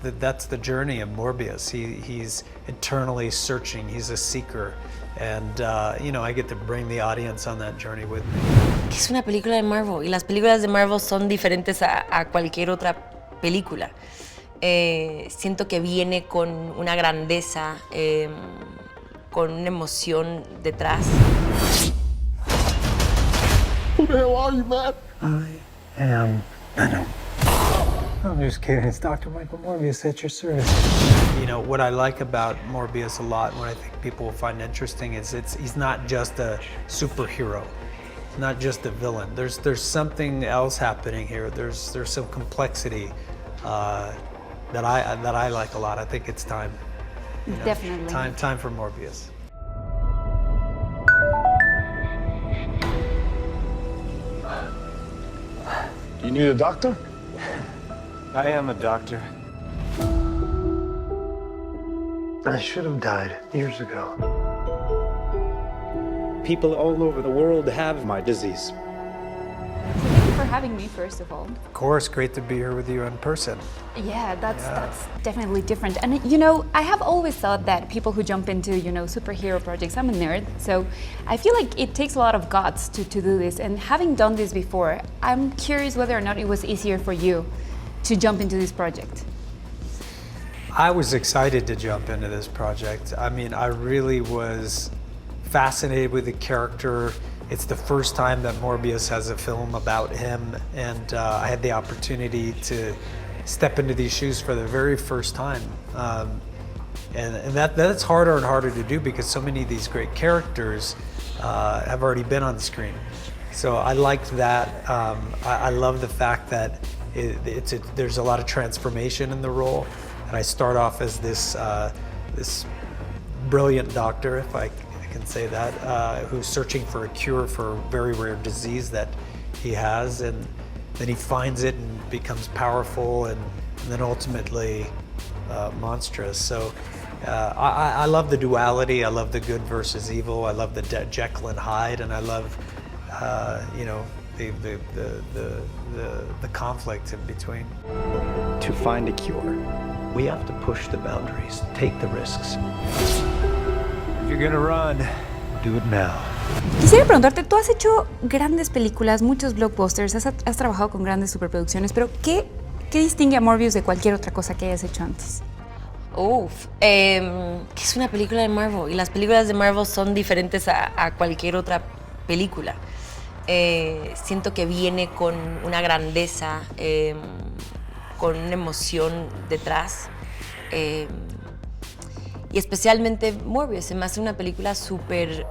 that's the journey of Morbius. He's internally searching. He's a seeker, and I get to bring the audience on that journey with me. Es una película de Marvel y las películas de Marvel son diferentes a cualquier otra película. Siento que viene con una grandeza, con una emoción detrás. Who the hell are you, man? I am Venom. I'm just kidding. It's Dr. Michael Morbius at your service. What I like about Morbius a lot, what I think people will find interesting, is he's not just a superhero, not just a villain. There's something else happening here. There's some complexity that I like a lot. I think it's time. Definitely. Time for Morbius. You need a doctor? I am a doctor. I should have died years ago. People all over the world have my disease. Thank you for having me, first of all. Of course, great to be here with you in person. Yeah, that's definitely different. And I have always thought that people who jump into, superhero projects, I'm a nerd, so I feel like it takes a lot of guts to do this. And having done this before, I'm curious whether or not it was easier for you to jump into this project. I was excited to jump into this project. I mean, I really was fascinated with the character. It's the first time that Morbius has a film about him, and I had the opportunity to step into these shoes for the very first time. And that's harder and harder to do because so many of these great characters have already been on the screen. So I liked that. I love the fact that there's a lot of transformation in the role. And I start off as this brilliant doctor, if I can say that, who's searching for a cure for a very rare disease that he has, and then he finds it and becomes powerful, and then ultimately monstrous. So I love the duality. I love the good versus evil. I love the Jekyll and Hyde, and I love the conflict in between. To find a cure, we have to push the boundaries, take the risks. If you're gonna run, do it now. Quisiera preguntarte, tú has hecho grandes películas, muchos blockbusters, has trabajado con grandes superproducciones, pero ¿qué distingue a Morbius de cualquier otra cosa que hayas hecho antes? Que es una película de Marvel y las películas de Marvel son diferentes a cualquier otra película. Siento que viene con una grandeza, con una emoción detrás. Y especialmente Morbius, se me hace una película súper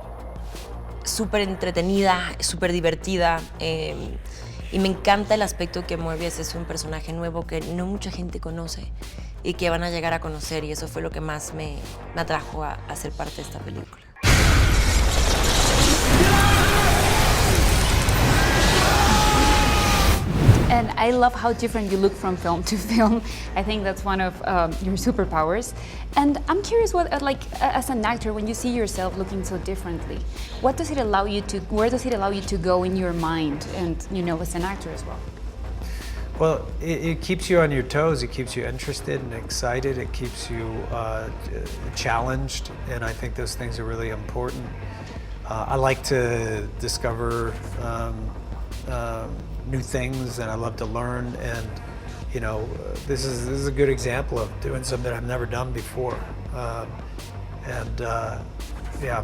entretenida, súper divertida. Y me encanta el aspecto que Morbius es un personaje nuevo que no mucha gente conoce y que van a llegar a conocer. Y eso fue lo que más me atrajo a ser parte de esta película. And I love how different you look from film to film. I think that's one of your superpowers. And I'm curious, as an actor, when you see yourself looking so differently, where does it allow you to go in your mind and, as an actor as well? Well, it keeps you on your toes. It keeps you interested and excited. It keeps you challenged, and I think those things are really important. I like to discover new things, and I love to learn, and this is a good example of doing something I've never done before, I'm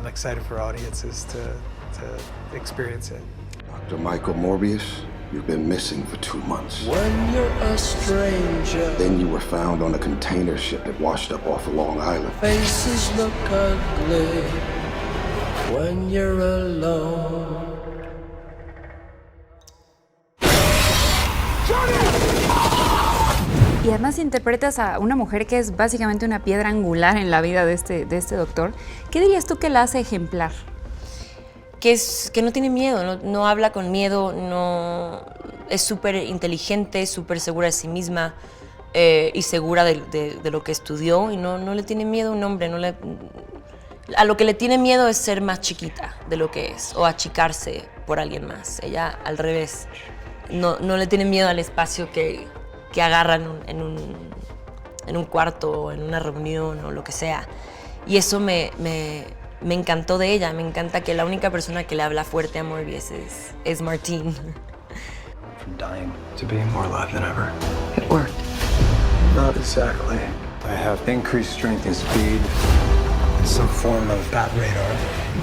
excited for audiences to experience it. Dr. Michael Morbius, you've been missing for 2 months. When you're a stranger, Then you were found on a container ship that washed up off of Long Island. faces look ugly. When you're alone, Y además interpretas a una mujer que es básicamente una piedra angular en la vida de este doctor. ¿Qué dirías tú que la hace ejemplar? Que no tiene miedo, no habla con miedo, no, es súper inteligente, súper segura de sí misma y segura de lo que estudió, y no le tiene miedo a un hombre. A lo que le tiene miedo es ser más chiquita de lo que es o achicarse por alguien más. Ella, al revés, no le tiene miedo al espacio que agarran en en un cuarto, en una reunión o lo que sea. Y eso me encantó de ella. Me encanta que la única persona que le habla fuerte a Morbius es Martine. From dying to being more alive than ever. It worked. Not exactly. I have increased strength and speed and some form of bat radar.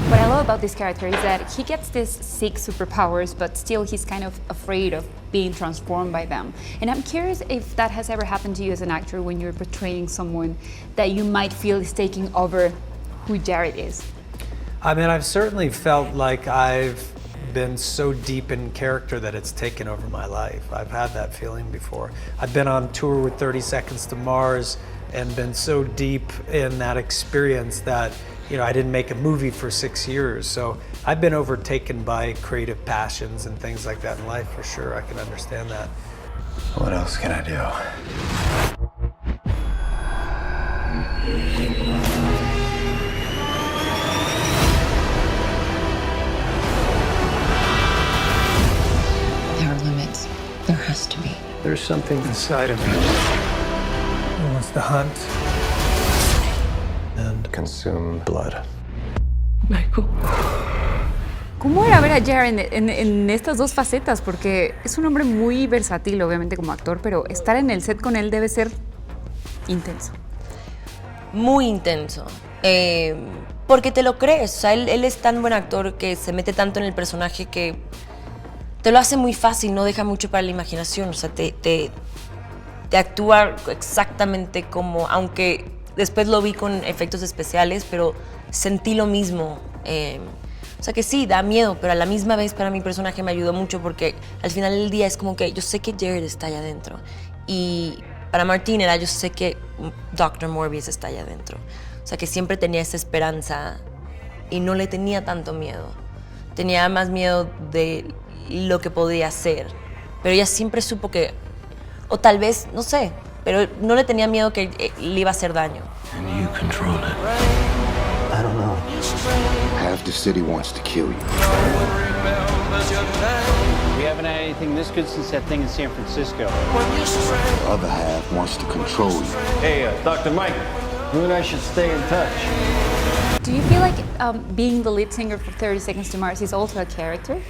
What I love about this character is that he gets these 6 superpowers, but still he's kind of afraid of being transformed by them. And I'm curious if that has ever happened to you as an actor when you're portraying someone that you might feel is taking over who Jared is. I mean, I've certainly felt like I've been so deep in character that it's taken over my life. I've had that feeling before. I've been on tour with 30 Seconds to Mars and been so deep in that experience that, you know, I didn't make a movie for 6 years. So I've been overtaken by creative passions and things like that in life, for sure. I can understand that. What else can I do? There are limits. There has to be. There's something inside of me that wants to hunt and consume blood. Michael. ¿Cómo era ver a Jared en estas dos facetas? Porque es un hombre muy versátil, obviamente, como actor, pero estar en el set con él debe ser intenso. Muy intenso. Porque te lo crees. O sea, él es tan buen actor que se mete tanto en el personaje que te lo hace muy fácil, no deja mucho para la imaginación. O sea, te actúa exactamente como, aunque después lo vi con efectos especiales, pero sentí lo mismo. O sea que sí, da miedo, pero a la misma vez para mi personaje me ayudó mucho porque al final del día es como que yo sé que Jared está allá adentro. Y para Martine era yo sé que Dr. Morbius está allá adentro. O sea que siempre tenía esa esperanza y no le tenía tanto miedo. Tenía más miedo de lo que podía hacer. Pero ella siempre supo que, o tal vez, no sé, pero no le tenía miedo que le iba a hacer daño. And you control it. I don't know. Half the city wants to kill you. We haven't had anything this good since that thing in San Francisco. The other half wants to control you. Hey, Dr. Mike, you and I should stay in touch. Do you feel like being the lead singer for 30 Seconds to Mars is also a character?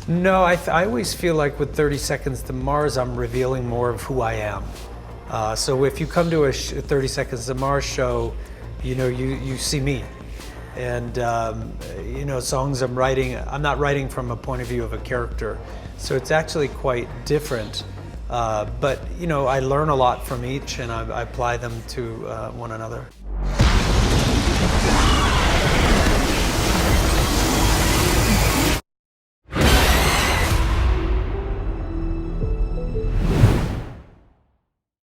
No, I always feel like with 30 Seconds to Mars, I'm revealing more of who I am. So if you come to a 30 Seconds to Mars show, you know, you see me. And, you know, songs I'm writing, I'm not writing from a point of view of a character. So it's actually quite different. But, you know, I learn a lot from each and I apply them to one another.